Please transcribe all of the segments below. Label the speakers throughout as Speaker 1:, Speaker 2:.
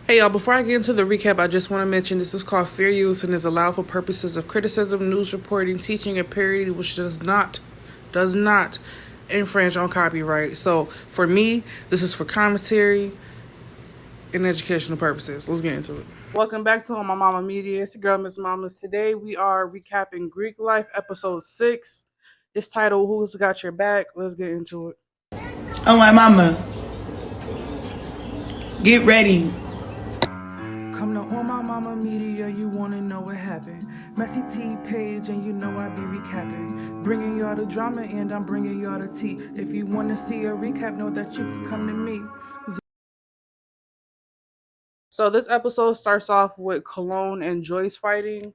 Speaker 1: Hey y'all, before I get into the recap, I just want to mention this is called fair use and is allowed for purposes of criticism, news reporting, teaching, and parody, which does not infringe on copyright. So for me, this is for commentary and educational purposes. Let's get into it. Welcome back to Onmymommamedia. It's your girl, Miss Mamas. Today we are recapping Greek Life, episode 6. It's titled Who's Got Your Back? Let's get into it.
Speaker 2: Oh my mama, get ready.
Speaker 1: Come to Onmymommamedia, you wanna know what happened. Messy T page, and you know I be recapping. Bringing y'all the drama, and I'm bringing y'all the tea. If you wanna see a recap, know that you can come to me. So this episode starts off with Cologne and Joyce fighting.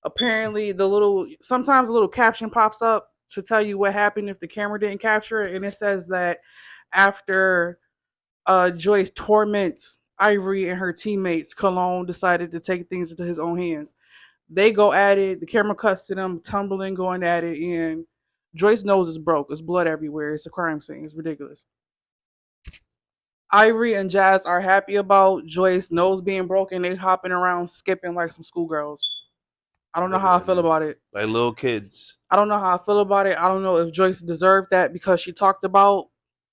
Speaker 1: Apparently, sometimes a little caption pops up to tell you what happened if the camera didn't capture it, and it says that after Joyce torments Ivory and her teammates, Cologne decided to take things into his own hands. They go at it. The camera cuts to them tumbling, going at it, and Joyce's nose is broke. There's blood everywhere. It's a crime scene. It's ridiculous. Ivory and Jazz are happy about Joyce's nose being broken. They hopping around, skipping like some schoolgirls. I don't know how I feel about it.
Speaker 3: Like little kids.
Speaker 1: I don't know how I feel about it. I don't know if Joyce deserved that because she talked about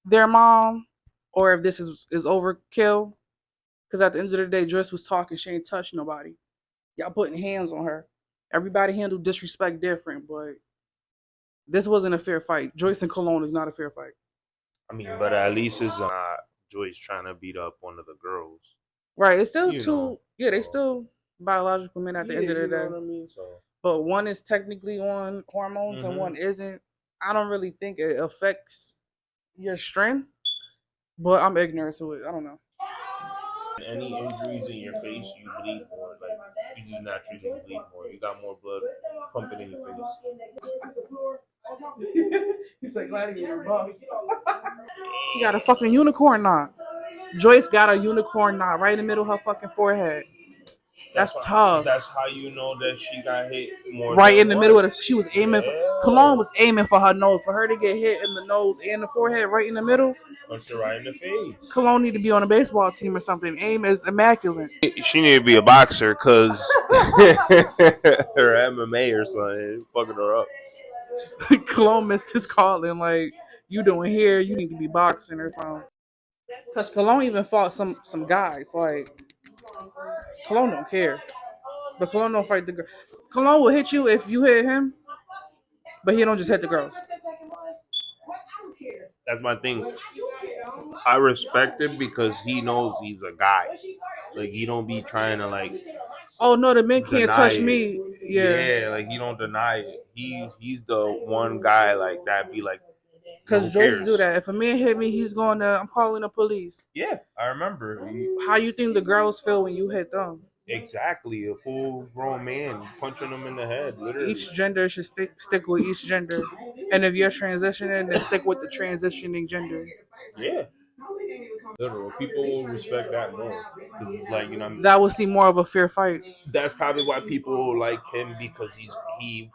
Speaker 1: their mom, or if this is overkill. Because at the end of the day, Joyce was talking. She ain't touched nobody. Y'all putting hands on her. Everybody handled disrespect different, but this wasn't a fair fight. Joyce and Cologne is not a fair fight.
Speaker 3: I mean, but at least it's not Joyce trying to beat up one of the girls.
Speaker 1: Right. It's still
Speaker 3: You
Speaker 1: two.
Speaker 3: know.
Speaker 1: Yeah, they still biological men at the end of the
Speaker 3: You know
Speaker 1: day.
Speaker 3: what I mean? So.
Speaker 1: But one is technically on hormones and one isn't. I don't really think it affects your strength, but I'm ignorant to it. I don't know.
Speaker 3: Any injuries in your face, you bleed more. Like, you just naturally bleed more. You got more blood pumping in your face.
Speaker 1: He's like gladiator buff. She got a fucking unicorn knot. Joyce got a unicorn knot right in the middle of her fucking forehead. That's tough.
Speaker 3: That's how you know that she got hit more.
Speaker 1: Right in the middle of she was aiming. Cologne was aiming for her nose. For her to get hit in the nose and the forehead right in the middle.
Speaker 3: Punched her right in the face.
Speaker 1: Cologne need to be on a baseball team or something. Aim is immaculate.
Speaker 3: She need to be a boxer because her MMA or something is fucking her up.
Speaker 1: Cologne missed his calling. Like, you doing here, you need to be boxing or something. Because Cologne even fought some guys. Like, Cologne don't care. But Cologne don't fight the girl. Cologne will hit you if you hit him, but he don't just hit the girls.
Speaker 3: That's my thing. I respect him because he knows he's a guy. Like, he don't be trying to, like,
Speaker 1: oh no, the men can't touch me.
Speaker 3: Yeah, like, he don't deny it. He's the one guy like that be like,
Speaker 1: because Joyce do that. If a man hit me, he's going to, I'm calling the police.
Speaker 3: Yeah, I remember.
Speaker 1: How you think the girls feel when you hit them?
Speaker 3: Exactly, a full grown man punching them in the head, literally.
Speaker 1: Each gender should stick with each gender, and if you're transitioning, then stick with the transitioning gender.
Speaker 3: Yeah, literal. People will respect that more because it's like, you know,
Speaker 1: that would seem more of a fair fight.
Speaker 3: That's probably why people like him, because he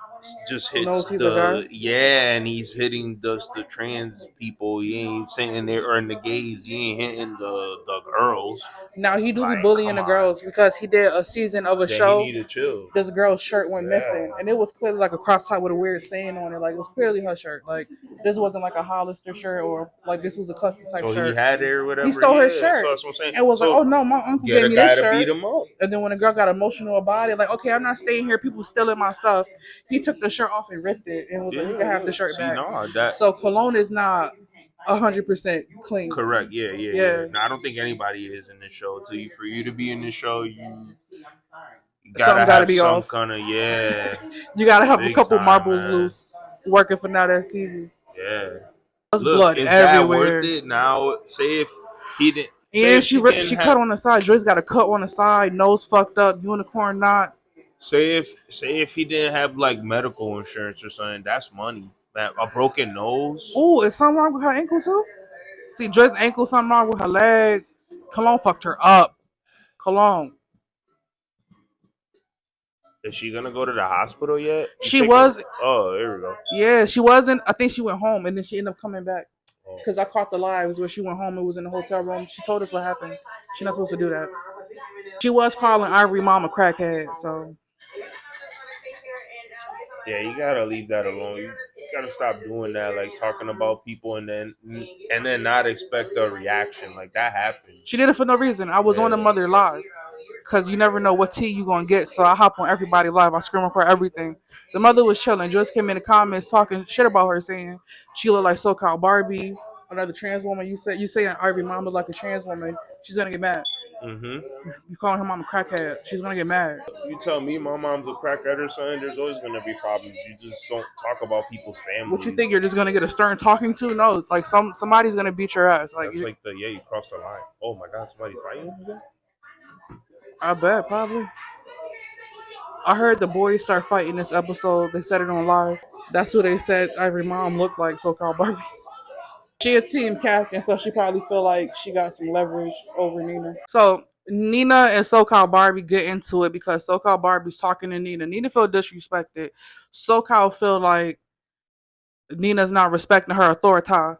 Speaker 3: just hits and he's hitting the trans people. He ain't sitting there, or the gays. He ain't hitting the girls.
Speaker 1: Now he do be bullying the girls because he did a season of a show.
Speaker 3: He need to chill.
Speaker 1: This girl's shirt went missing, and it was clearly like a crop top with a weird saying on it. Like, it was clearly her shirt. Like, this wasn't like a Hollister shirt, or like this was a custom type shirt.
Speaker 3: So he had it or whatever.
Speaker 1: He stole her shirt.
Speaker 3: So that's what I'm saying.
Speaker 1: And was like, oh no, my uncle gave me this shirt.
Speaker 3: Beat him up.
Speaker 1: And then when the girl got emotional about it, like, okay, I'm not staying here. People stealing my stuff. He took the shirt off and ripped it, and was like, you can have the shirt back. So Cologne is not 100% clean.
Speaker 3: Correct. Yeah. No, I don't think anybody is in this show. For you to be in this show, you gotta have be some kind of
Speaker 1: you gotta have a couple marbles loose working for Now That's TV.
Speaker 3: Yeah.
Speaker 1: There's blood everywhere. That worth
Speaker 3: it? Now, say if he didn't.
Speaker 1: And she cut on the side. Joyce got a cut on the side, nose fucked up, unicorn knot.
Speaker 3: Say if he didn't have like medical insurance or something, that's money. A broken nose.
Speaker 1: Oh, is something wrong with her ankle too? See, Joyce's ankle, something wrong with her leg. Cologne fucked her up. Cologne.
Speaker 3: Is she gonna go to the hospital yet?
Speaker 1: She was.
Speaker 3: Oh, there we go.
Speaker 1: Yeah, she wasn't. I think she went home, and then she ended up coming back. Because I caught the lives where she went home and was in the hotel room. She told us what happened. She's not supposed to do that. She was calling Ivory Mom a crackhead, so
Speaker 3: Yeah, you gotta leave that alone. You gotta stop doing that, like talking about people and then not expect a reaction. Like that happens.
Speaker 1: she did it for no reason. I was on the
Speaker 3: Yeah.
Speaker 1: mother live because you never know what tea you gonna get. So I hop on everybody live. I scream for everything. The mother was chilling. Joyce came in the comments talking shit about her, saying she looked like so-called Barbie, another trans woman. You say Ivory Mom look like a trans woman. She's gonna get mad.
Speaker 3: Mhm.
Speaker 1: You calling her mom a crackhead? She's gonna get mad.
Speaker 3: You tell me my mom's a crackhead or something, there's always gonna be problems. You just don't talk about people's
Speaker 1: What you
Speaker 3: families.
Speaker 1: think you're just gonna get a stern talking to? No, it's like somebody's gonna beat your ass. Like
Speaker 3: That's like you crossed the line. Oh my god, somebody's fighting over there?
Speaker 1: I bet probably. I heard the boys start fighting this episode. They said it on live. That's who they said Ivory Mom looked like, so-called Barbie. She a team captain, so she probably feel like she got some leverage over Nina. So Nina and so-called Barbie get into it because so-called Barbie's talking to Nina. Nina feel disrespected. So-called feel like Nina's not respecting her authority.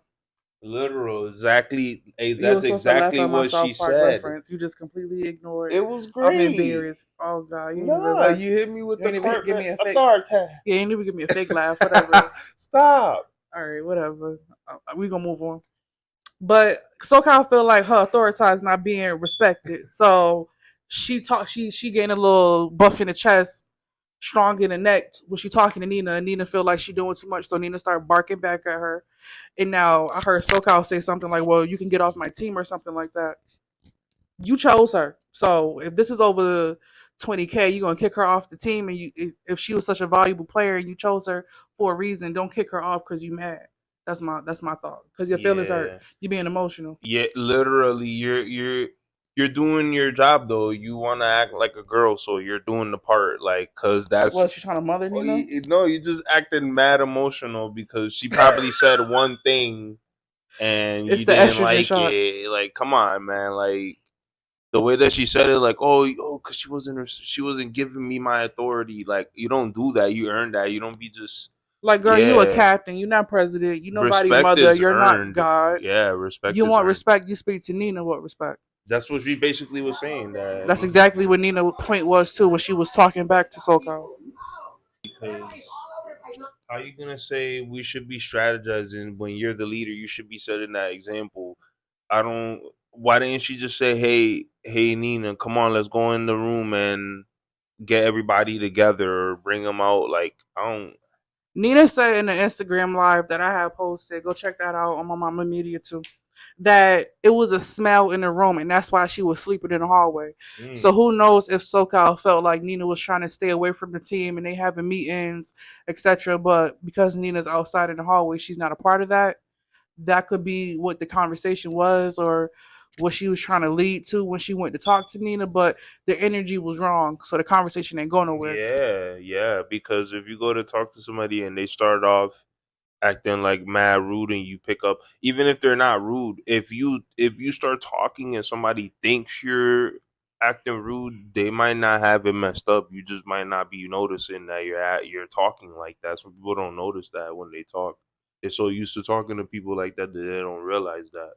Speaker 3: Literal, exactly.
Speaker 1: You were
Speaker 3: That's
Speaker 1: supposed to laugh
Speaker 3: exactly
Speaker 1: at my
Speaker 3: what she
Speaker 1: South Park
Speaker 3: said.
Speaker 1: reference. You just completely ignored.
Speaker 3: It was
Speaker 1: I'm
Speaker 3: great.
Speaker 1: embarrassed. Oh God, you ain't even
Speaker 3: Nah,
Speaker 1: laugh.
Speaker 3: you hit me with
Speaker 1: You
Speaker 3: the
Speaker 1: ain't even give
Speaker 3: carpet
Speaker 1: me a fake.
Speaker 3: authority.
Speaker 1: Yeah, you ain't even give me a fake laugh. Whatever.
Speaker 3: Stop.
Speaker 1: All right, whatever. We gonna move on. But SoCal feel like her authority is not being respected. So she gained a little buff in the chest, strong in the neck when she talking to Nina, and Nina feel like she doing too much. So Nina started barking back at her. And now I heard SoCal say something like, well, you can get off my team or something like that. You chose her. So if this is over 20K, you're gonna kick her off the team. And if she was such a valuable player and you chose her for a reason, don't kick her off because you mad. That's my thought. Because your feelings hurt.
Speaker 3: Yeah.
Speaker 1: You being emotional.
Speaker 3: Yeah, literally, you're doing your job though. You want to act like a girl, so you're doing the part, like, cause that's.
Speaker 1: What, she trying to mother
Speaker 3: Oh,
Speaker 1: Nina?
Speaker 3: no, you just acted mad emotional because she probably said one thing and
Speaker 1: It's
Speaker 3: you
Speaker 1: the
Speaker 3: didn't
Speaker 1: estrogen
Speaker 3: like
Speaker 1: shots.
Speaker 3: it. Like, come on, man. Like the way that she said it, like, cause she wasn't giving me my authority. Like, you don't do that. You earn that. You don't be just.
Speaker 1: Like, girl, you a
Speaker 3: Yeah,
Speaker 1: captain. You not president. You nobody's
Speaker 3: respect
Speaker 1: mother.
Speaker 3: is
Speaker 1: You're not
Speaker 3: earned.
Speaker 1: God.
Speaker 3: Yeah, respect
Speaker 1: You
Speaker 3: is
Speaker 1: want
Speaker 3: earned.
Speaker 1: respect, you speak to Nina with respect.
Speaker 3: That's what she basically was saying. That
Speaker 1: That's exactly what Nina's point was too when she was talking back to SoCal.
Speaker 3: because how you gonna say we should be strategizing when you're the leader? You should be setting that example. I don't. Why didn't she just say, hey, Nina, come on, let's go in the room and get everybody together or bring them out? Like, I don't.
Speaker 1: Nina said in the Instagram live that I had posted, go check that out on my mama media too, that it was a smell in the room and that's why she was sleeping in the hallway. So who knows if SoCal felt like Nina was trying to stay away from the team and they having meetings, etc. But because Nina's outside in the hallway, she's not a part of that. That could be what the conversation was or what she was trying to lead to when she went to talk to Nina, but the energy was wrong. So the conversation ain't going nowhere.
Speaker 3: Yeah, yeah. Because if you go to talk to somebody and they start off acting like mad rude and you pick up, even if they're not rude, if you start talking and somebody thinks you're acting rude, they might not have it messed up. You just might not be noticing that you're talking like that. Some people don't notice that when they talk. They're so used to talking to people like that that they don't realize that.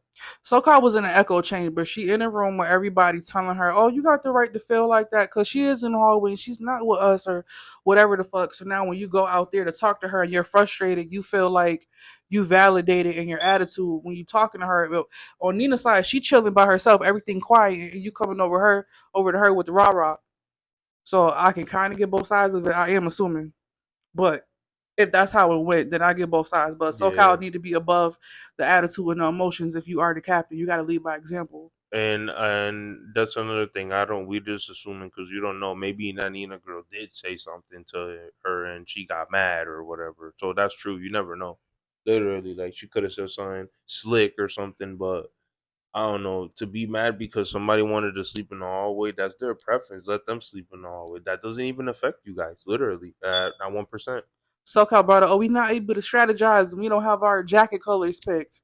Speaker 1: SoCal was in an echo chamber. She in a room where everybody telling her, "Oh, you got the right to feel like that," because she is in the hallway and she's not with us or whatever the fuck. So now when you go out there to talk to her and you're frustrated, you feel like you validated in your attitude when you talking to her. But on Nina's side, she chilling by herself, everything quiet, and you coming over to her with the rah rah. So I can kind of get both sides of it. I am assuming, but if that's how it went, then I get both sides. But
Speaker 3: Yeah.
Speaker 1: SoCal need to be above the attitude and the emotions. If you are the captain, you got to lead by example.
Speaker 3: And that's another thing. I don't. We just assuming because you don't know. Maybe Nanina girl did say something to her and she got mad or whatever. So that's true. You never know. Literally, like she could have said something slick or something, but I don't know. To be mad because somebody wanted to sleep in the hallway, that's their preference. Let them sleep in the hallway. That doesn't even affect you guys. Literally, at 1%.
Speaker 1: SoCal brought up, oh, we not able to strategize and we don't have our jacket colors picked.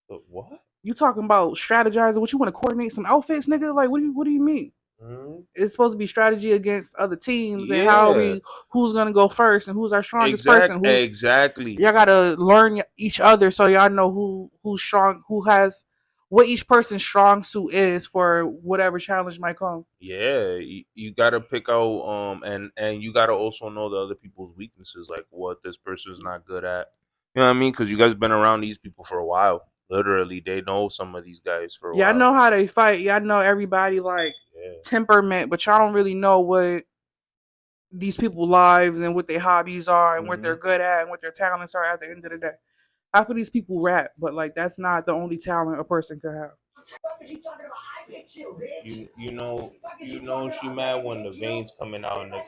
Speaker 3: But what?
Speaker 1: You talking about strategizing? What, you want to coordinate some outfits, nigga? Like, what do you mean?
Speaker 3: Hmm.
Speaker 1: It's supposed to be strategy against other teams and how
Speaker 3: Yeah.
Speaker 1: who's gonna go first and who's our strongest person.
Speaker 3: Exactly.
Speaker 1: Y'all gotta learn each other so y'all know who's strong, who has what each person's strong suit is for whatever challenge might come.
Speaker 3: Yeah, you gotta pick out and you gotta also know the other people's weaknesses, like what this person's not good at. You know what I mean? Because you guys been around these people for a while. Literally, they know some of these guys for a
Speaker 1: Yeah, I
Speaker 3: while.
Speaker 1: know how they fight. Yeah, I know everybody like
Speaker 3: Yeah.
Speaker 1: temperament, but y'all don't really know what these people's lives and what their hobbies are and what they're
Speaker 3: Hmm.
Speaker 1: good at and what their talents are at the end of the day. Half of these people rap, but like that's not the only talent a person could have.
Speaker 3: You know she mad when the veins coming out and the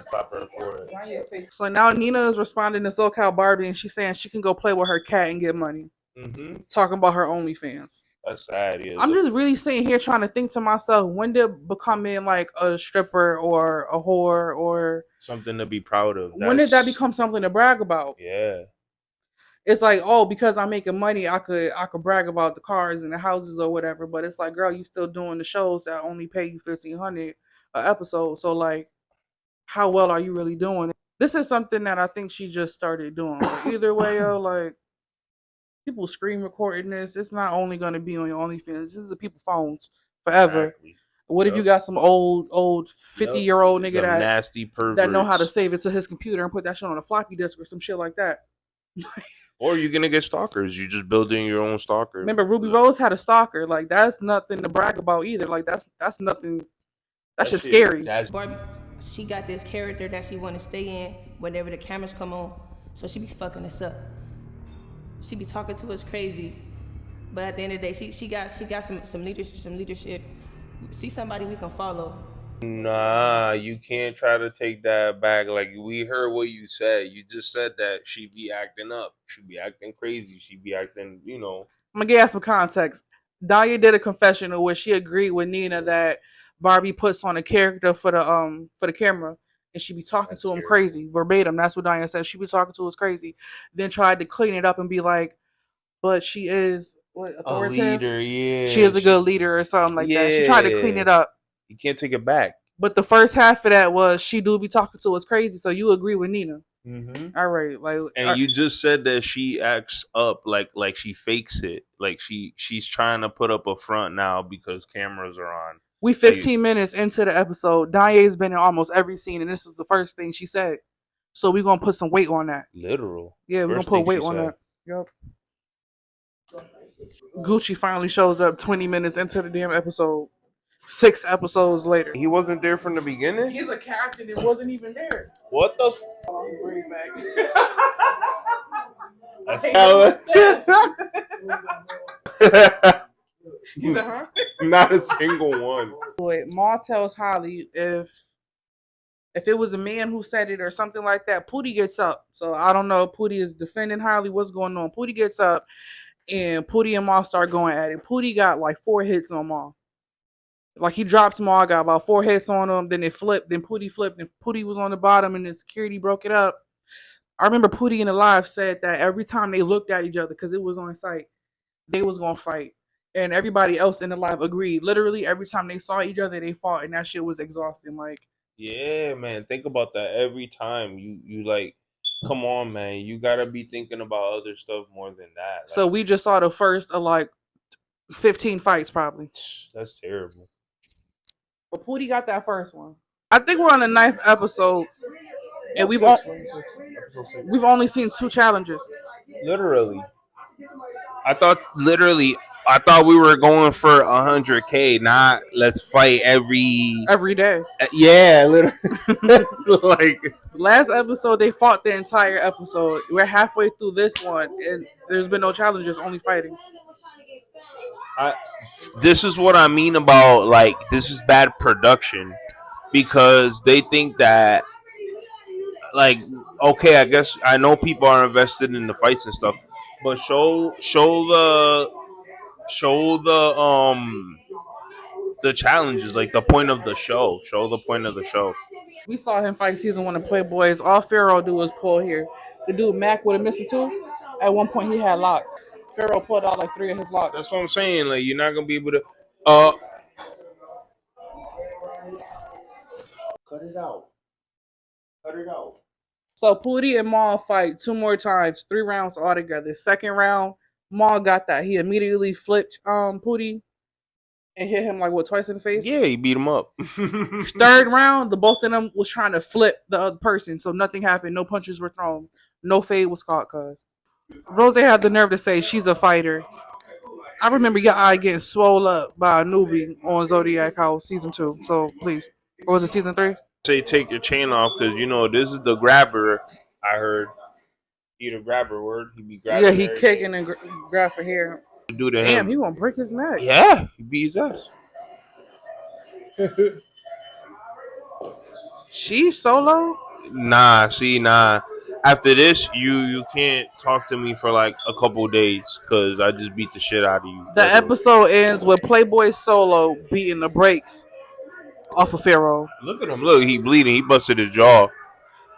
Speaker 3: clap her for it.
Speaker 1: So now Nina is responding to SoCal Barbie and she's saying she can go play with her cat and get money.
Speaker 3: Hmm.
Speaker 1: Talking about her OnlyFans.
Speaker 3: That's sad. Yeah,
Speaker 1: I'm just really sitting here trying to think to myself, when did becoming like a stripper or a whore or
Speaker 3: something to be proud of.
Speaker 1: when did that
Speaker 3: That's
Speaker 1: become something to brag about?
Speaker 3: yeah.
Speaker 1: It's like, oh, because I'm making money, I could brag about the cars and the houses or whatever. But it's like, girl, you still doing the shows that only pay you 1,500 an episode. So like, how well are you really doing? This is something that I think she just started doing. But either way, yo, like people screen recording this. It's not only gonna be on your OnlyFans. This is a people phones forever.
Speaker 3: Exactly.
Speaker 1: What if you
Speaker 3: Yep.
Speaker 1: got some old 50-year-old nigga
Speaker 3: Them
Speaker 1: that
Speaker 3: nasty
Speaker 1: know how to
Speaker 3: perverts.
Speaker 1: save it to his computer and put that shit on a floppy disk or some shit like that?
Speaker 3: Or you're gonna get stalkers. You just building your own stalker.
Speaker 1: Remember, Ruby Rose had a stalker. Like that's nothing to brag about either. Like that's nothing. That's
Speaker 3: That
Speaker 1: just
Speaker 3: shit.
Speaker 1: scary.
Speaker 3: That's
Speaker 4: Barbie, she got this character that she want to stay in whenever the cameras come on, so she be fucking us up. She be talking to us crazy, but at the end of the day, she got some leadership. See somebody we can follow.
Speaker 3: nah. You can't try to take that back. Like we heard what you said. You just said that she be acting up. She be acting crazy. She be acting.
Speaker 1: I'm gonna give you some context. Dahlia did a confession where she agreed with Nina that Barbie puts on a character for the camera, and she be talking
Speaker 3: That's
Speaker 1: to him
Speaker 3: terrible.
Speaker 1: crazy verbatim. That's what Dahlia said. She be talking to us crazy. Then tried to clean it up and be like, but she is what
Speaker 3: A
Speaker 1: authoritative.
Speaker 3: leader,
Speaker 1: She
Speaker 3: yeah.
Speaker 1: is a good leader or something like that. She tried to clean
Speaker 3: Yeah.
Speaker 1: it up.
Speaker 3: You can't take it back.
Speaker 1: But the first half of that was she do be talking to us crazy. So you agree with Nina?
Speaker 3: Mm-hmm.
Speaker 1: All right, like
Speaker 3: And you just said that she acts up like she fakes it. Like she's trying to put up a front now because cameras are on.
Speaker 1: we
Speaker 3: Like
Speaker 1: 15 minutes into the episode. Danye's been in almost every scene, and this is the first thing she said. So we're gonna put some weight on that.
Speaker 3: literal.
Speaker 1: Yeah, we're gonna
Speaker 3: First
Speaker 1: put
Speaker 3: thing
Speaker 1: weight
Speaker 3: she
Speaker 1: on
Speaker 3: said.
Speaker 1: that. Yep. Gucci finally shows up 20 minutes into the damn episode. 6 episodes later.
Speaker 3: He wasn't there from the beginning.
Speaker 1: He's a character that wasn't even there.
Speaker 3: What the?
Speaker 1: Oh, his braids back. He said, huh?
Speaker 3: Not a single one.
Speaker 1: But Ma tells Holly if it was a man who said it or something like that, Pootie gets up. So I don't know. Pootie is defending Holly. What's going on? Pootie gets up and Pootie and Ma start going at it. Pootie got like 4 hits on Ma. Like he dropped Ma, got about 4 hits on him. Then it flipped. Then Pootie flipped. And Pootie was on the bottom and the security broke it up. I remember Pootie in the live said that every time they looked at each other, because it was on site, they was gonna fight. And everybody else in the live agreed. Literally every time they saw each other, they fought, and that shit was exhausting. Like,
Speaker 3: Yeah, man. Think about that every time. You like, come on, man. You gotta be thinking about other stuff more than that.
Speaker 1: so we just saw the first of like 15 fights probably.
Speaker 3: That's terrible.
Speaker 1: But Pootie got that first one. I think we're on the 9th episode, and we've only seen 2 challenges.
Speaker 3: Literally. I thought we were going for 100K, not let's fight every
Speaker 1: day.
Speaker 3: Yeah, literally. Like
Speaker 1: Last episode, they fought the entire episode. We're halfway through this one, and there's been no challenges, only fighting.
Speaker 3: This is what I mean about like this is bad production because they think that like okay, I guess I know people are invested in the fights and stuff, but show the challenges, like the point of the show. Show the point of the show.
Speaker 1: We saw him fight season 1 of Playboys. All Pharaoh do was pull here. The dude Mac with a missing tooth. At one point, he had locks. Pharaoh pulled out like 3 of his locks.
Speaker 3: That's what I'm saying. Like you're not gonna be able to. Cut it out. Cut it out.
Speaker 1: So Pootie and Maul fight 2 more times, 3 rounds altogether. Second round, Maul got that. He immediately flipped Pootie and hit him like what twice in the face.
Speaker 3: Yeah, he beat him up.
Speaker 1: Third round, the both of them was trying to flip the other person, so nothing happened. No punches were thrown. No fade was caught. Cause Rose had the nerve to say she's a fighter. I remember your eye getting swole up by a newbie on Zodiac House season 2. So please, or was it season 3?
Speaker 3: Say take your chain off because you know this is the grabber. I heard he the grabber word. He be
Speaker 1: Yeah,
Speaker 3: grabbing
Speaker 1: he
Speaker 3: everything.
Speaker 1: kicking and grab for hair.
Speaker 3: To do to
Speaker 1: Damn, he
Speaker 3: him.
Speaker 1: gonna break his neck.
Speaker 3: Yeah, he beat his ass.
Speaker 1: She solo.
Speaker 3: Nah. After this, you can't talk to me for like a couple days because I just beat the shit out of you.
Speaker 1: The
Speaker 3: Literally.
Speaker 1: episode ends with Playboy Solo beating the brakes off of Pharaoh.
Speaker 3: Look at him. Look, he bleeding. He busted his jaw.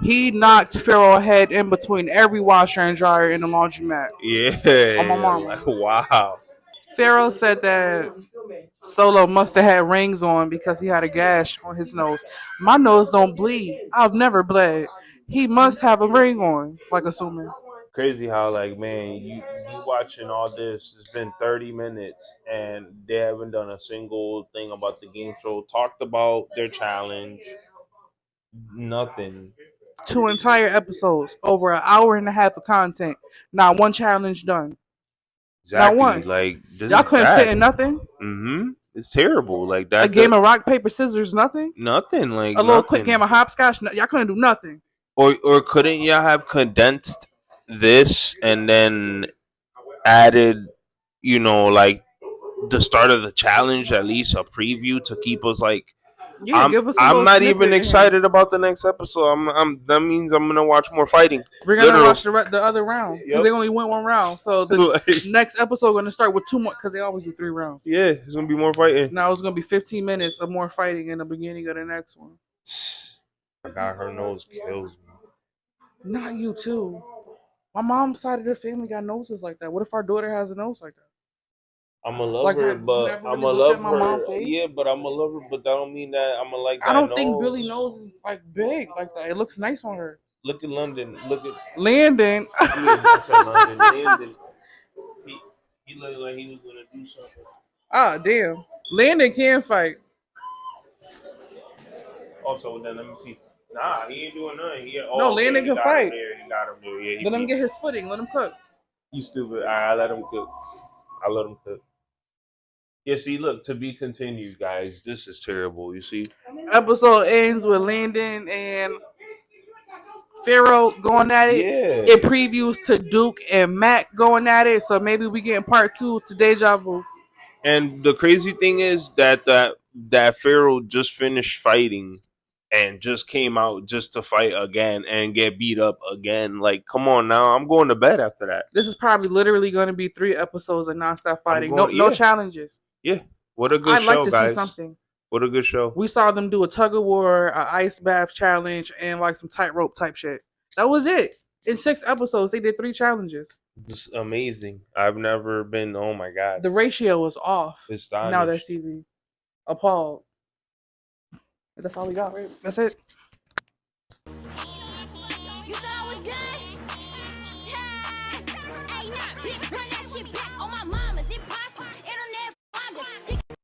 Speaker 1: He knocked Pharaoh head in between every washer and dryer in the laundromat. On my
Speaker 3: Yeah,
Speaker 1: mama.
Speaker 3: like wow.
Speaker 1: Pharaoh said that Solo must have had rings on because he had a gash on his nose. My nose don't bleed. I've never bled. He must have a ring on, like assuming.
Speaker 3: Crazy how like man, you watching all this. It's been 30 minutes and they haven't done a single thing about the game show. Talked about their challenge. Nothing.
Speaker 1: 2 entire episodes, over an hour and a half of content. Not one challenge done. Not
Speaker 3: Exactly.
Speaker 1: one.
Speaker 3: Like this
Speaker 1: Y'all
Speaker 3: is
Speaker 1: couldn't fit
Speaker 3: bad.
Speaker 1: in nothing.
Speaker 3: It's terrible. Like
Speaker 1: A
Speaker 3: that.
Speaker 1: game of rock, paper, scissors, nothing.
Speaker 3: Nothing. Like
Speaker 1: A little quick
Speaker 3: nothing.
Speaker 1: game of hopscotch. Y'all couldn't do nothing.
Speaker 3: Or couldn't y'all have condensed this and then added, like the start of the challenge, at least a preview to keep us like
Speaker 1: Yeah,
Speaker 3: I'm
Speaker 1: give us a
Speaker 3: I'm
Speaker 1: little
Speaker 3: not even
Speaker 1: snippet in here.
Speaker 3: excited about the next episode. I'm that means I'm gonna watch more fighting.
Speaker 1: We're gonna
Speaker 3: Literal.
Speaker 1: watch the other round because
Speaker 3: Yep.
Speaker 1: they only went 1 round. So the
Speaker 3: Like,
Speaker 1: next episode gonna start with 2 more because they always do 3 rounds.
Speaker 3: yeah, it's gonna be more fighting.
Speaker 1: Now it's gonna be 15 minutes of more fighting in the beginning of the next one.
Speaker 3: I got her nose kills me.
Speaker 1: Not you too. My mom's side of the family got noses like that. What if our daughter has a nose like that?
Speaker 3: I'm a love
Speaker 1: Like,
Speaker 3: her,
Speaker 1: have you
Speaker 3: but
Speaker 1: never
Speaker 3: I'm
Speaker 1: really
Speaker 3: a
Speaker 1: looked at
Speaker 3: love
Speaker 1: my
Speaker 3: her.
Speaker 1: mom's face?
Speaker 3: Yeah, but I'm a love her, but that don't mean that I'm gonna like
Speaker 1: I
Speaker 3: that
Speaker 1: don't think
Speaker 3: nose.
Speaker 1: Billy nose is like big like that. It looks nice on her.
Speaker 3: Look at London. Look at
Speaker 1: Landon.
Speaker 3: I said London. Landon. He looked like he was gonna do something.
Speaker 1: Ah, damn. Landon can fight.
Speaker 3: Also, then let me see. Nah, he ain't doing nothing.
Speaker 1: No,
Speaker 3: Okay,
Speaker 1: Landon
Speaker 3: he
Speaker 1: can
Speaker 3: got him
Speaker 1: fight.
Speaker 3: there. He got him there. Yeah, he
Speaker 1: Let him
Speaker 3: beat.
Speaker 1: get his footing. Let him cook.
Speaker 3: You stupid. I let him cook. I let him cook. Yeah, see, look, to be continued, guys. This is terrible. You see?
Speaker 1: Episode ends with Landon and Pharaoh going at it.
Speaker 3: Yeah.
Speaker 1: It previews to Duke and Mac going at it. So maybe we get in part 2 to Deja Vu.
Speaker 3: And the crazy thing is that Pharaoh just finished fighting and just came out just to fight again and get beat up again. Like, come on now. I'm going to bed after that.
Speaker 1: This is probably literally going to be 3 episodes of nonstop fighting.
Speaker 3: going-
Speaker 1: No
Speaker 3: yeah.
Speaker 1: challenges.
Speaker 3: Yeah. What a good
Speaker 1: I'd like
Speaker 3: show,
Speaker 1: to
Speaker 3: guys.
Speaker 1: see something.
Speaker 3: What a good show.
Speaker 1: We saw them do a tug of war, an ice bath challenge, and like some tightrope type shit. That was it. In 6 episodes, they did 3 challenges.
Speaker 3: It's amazing. I've never been. Oh my god.
Speaker 1: The ratio was off.
Speaker 3: Astonished.
Speaker 1: Now that's TV. Appalled. That's all we got, right? That's it.